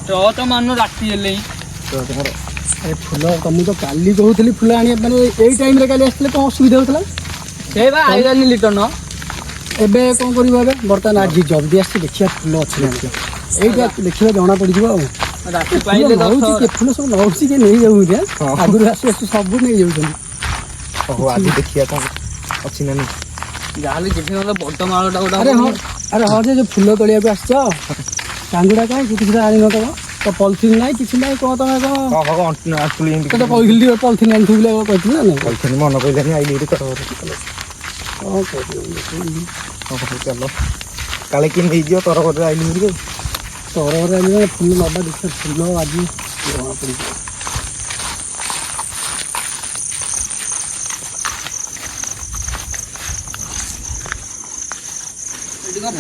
torch ମାନ ରାତି ହେଲେ अरे फुल तुम तो काली कहूली फुल आने मैंने यही टाइम काली आसते कौन असुविधा होता से आईलानी लिटन एबे कौन कर बर्तमान आज जल्दी आस देखिए फुल अच्छे यहीटा देखिए जना पड़ फुल सब नौसी के नहीं जाऊँ आगुरी आसु आसु सब नहीं जाऊँ आज देखिए अच्छी ना जहाँ किसी बड़ मालटा गोटा अरे हाँ अरे हाँ जो फुल तोलिया आस टांगुड़ा कहीं किसी आनी न तो पॉलिथिन ना किसी ना कह तुम कह कहली पॉलिथिन आनी कहती ना मन कहलानी आई चल काले कि नहीं जो तोर घर आई तोर घर आई फुल नवा देखिए फुल आज जना पड़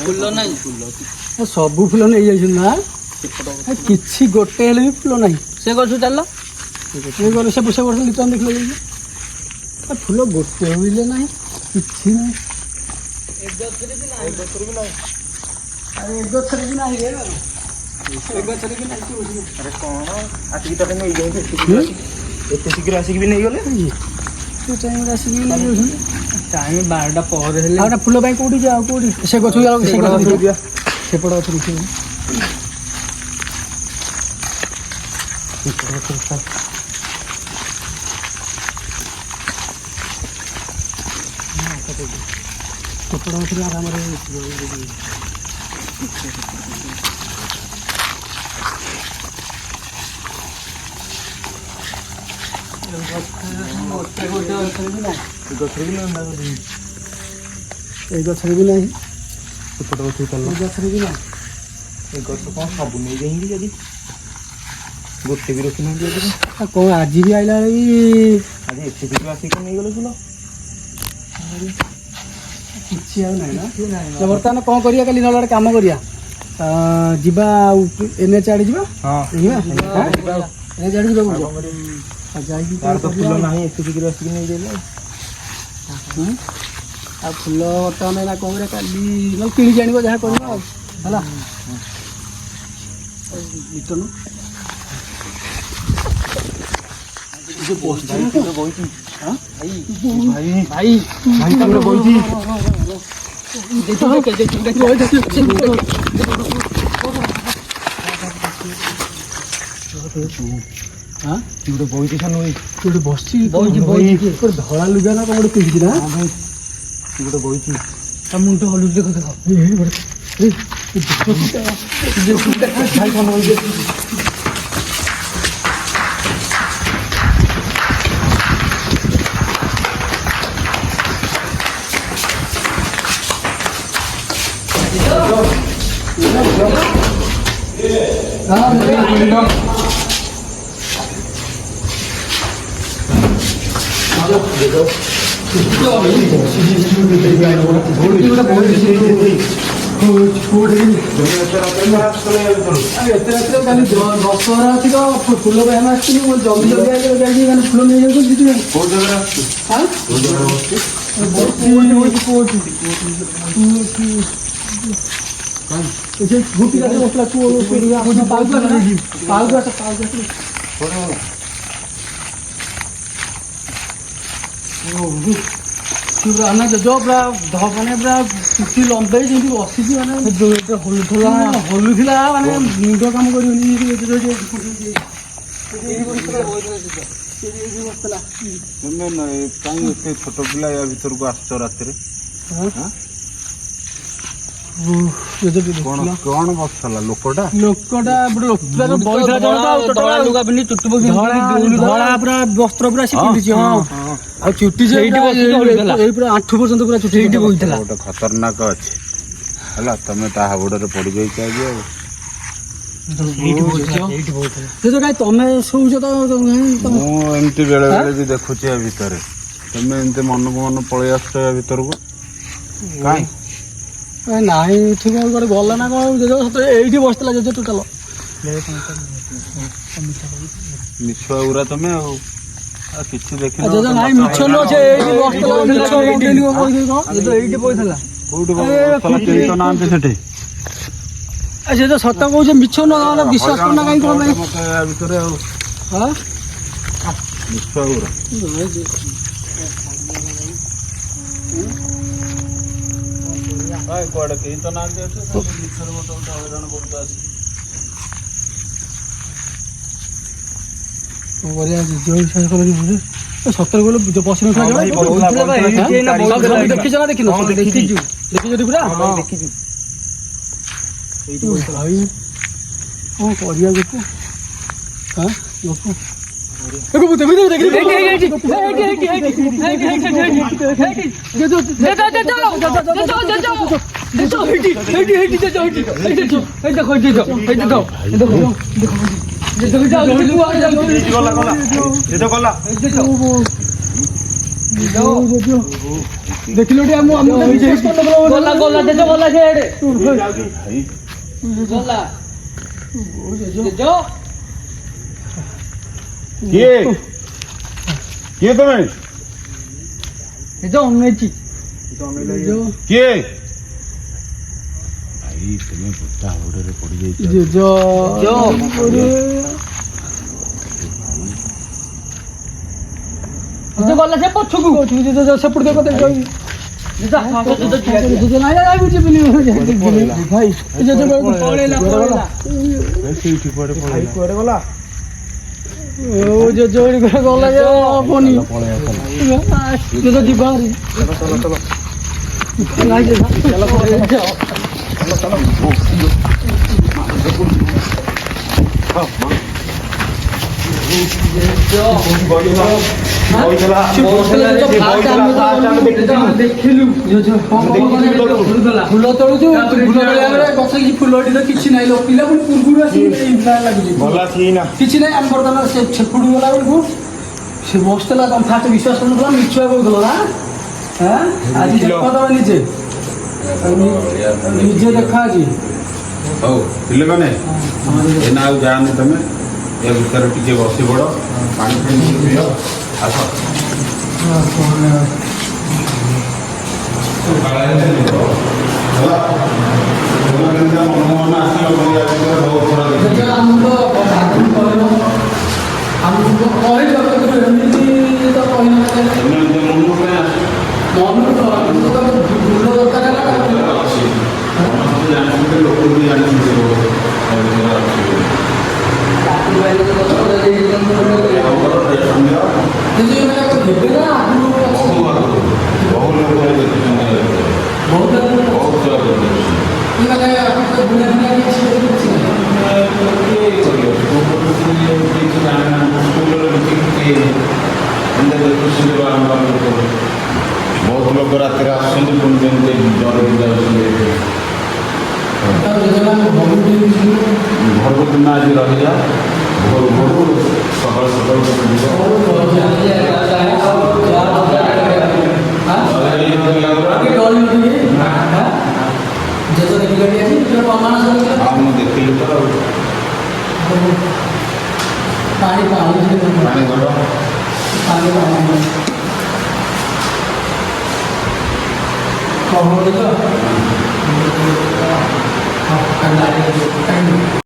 फुल ना सबू फुल नहीं जाइए ना किसी गोटे हेले भी फुल ना से गलु चल ये गले से पुषे वर्ष लिटन देख लगे फुल गोटे हुए ना किसी ना अरे एक गछरे भी नहीं है एक गछरे भी नहीं अरे कौन आसिक तो नहीं गए एत शीघ्र आसिक भी नहीं गले टाइम आसिक नहीं टाइम 12टा पर हेले आउटा फुल भाई कोठी जाओ कोठी से गछ जाओ से गछ दिया सेपड़ अथु से सेपड़ अथु आराम रे गछरे भी नहीं गछरे भी नहीं गछ कौन सब नहीं जाएंगे जदि गोटे भी रखी ना कौन आज भी आइला आज एत शीघ्र आसिक नहीं गले फुल किसी ना बर्तमान कौन करिया काली नल काम करिया जीवा एनएच आड़े जीवा हाँ एनएच आड़े जीवा तार तो फुल नहीं एत शीघ्र आसिक नहीं देले आ फुल बर्तमान ना कौन काली न किणी जान जहाँ कर लिटन भाई धला लुगा ना कौन पिंधि ना मुंड हलु देख दशहरा अच्छी तो फुल बहन आस जल्दी जल्दी फुल नहीं ना जो पूरा मैंने पूरा चुटी लंबे जमी बसी हलुला मानने मुंड कम कर छोट पिला या भर को आस रात कौन बसला लोकटा वस्त्र पूरा चुटी आंठू पर्यंत पूरा चुटी गोटे खतरनाक अच्छे है तुम ता हाबुड़े पड़ गई तमें शोच तो एमती बेले बेले भी देखुची भितर तुम एमती मन को मन पलि आस भर को कहीं नाई ठीक गोटे गला ना कौन ये बसला जो टोटाल मिछुआ गुरा तुम्हें किसी देख मिछ ସେ ତ ସତ କହୁଛି ମିଛ ନ ବିଶ୍ୱାସ କରୁନା କାହିଁକି କଣ ପାଇଁ ମତେ ୟା ଭିତରେ ଆଉ ହଁ ମିଛ ଗୁରା କୁଆଡେ କେହି ତ ନାହାନ୍ତି ଏଠି ମିଛରେ ମତେ ଗୋଟେ ହଇରାଣ କରୁଛୁ ଆସି କଣ କରିବା ଯୋଉ ବିଶ୍ୱାସ କଲେନି ସତରେ ଗଲେ ପଶିନ ଦେଖିଛ ନା ଦେଖିନ ଦେଖିଛୁ ଦେଖିଛୁ ପୁରା ଦେଖିଛୁ ଭାଇ କଣ କରିବା ଗପ ହଁ ଗପ ଦେଖିଲ କିଏ କିଏ ତମେ ଅନେଇଛି କିଏ ଭାଇ ତୁମେ ବୁଟା ହାଉଡରେ ପଡିଯାଇଛ ଗଲା ସେ ପଛକୁ ସେପଟେ ସେଇଠି କୁଆଡେ ପଳେଇଲା ଗଲା ହବନି ଯିବା ଫୁଲ ତୋଳୁଛୁ ବସିକି ଫୁଲ କିଛି ନାହିଁ ପିଲା ପୂର୍ବରୁ ଆସିକି କିଛି ନାହିଁ ଆମେ ବର୍ତ୍ତମାନ ସେପଟୁ ଗଲା ବେଳକୁ ସେ ବସିଥିଲା ତମ ଫାଷ୍ଟ ବିଶ୍ୱାସ କରୁନଥିଲା ମିଛୁଆ କହୁଥିଲ ନା ଆଜି ଦେଖ ତମେ ନିଜେ ନିଜେ ଦେଖ ଆଜି ହଉ ପିଲାମାନେ ଏନା ଆଉ ଯାଆନି ତମେ ଏ ଭିତରେ ଟିକେ ବସି ପଡ ପାଣି ଫାଣି ପିଅ ଆସ ବହୁତ ଲୋକ ରାତିରେ ଆସୁଛନ୍ତି ପୁଣି ଯେମିତି ଜ୍ୱର ଯାଉଛନ୍ତି ଘରକୁ ଦିନ ଆଜି ରହିଯା ଭୋରୁ ଭୋରୁ ସକାଳୁ ସକାଳୁ ମୁଁ ଦେଖିଲି ତ ପାଣି ପାଣି ଘର କଣ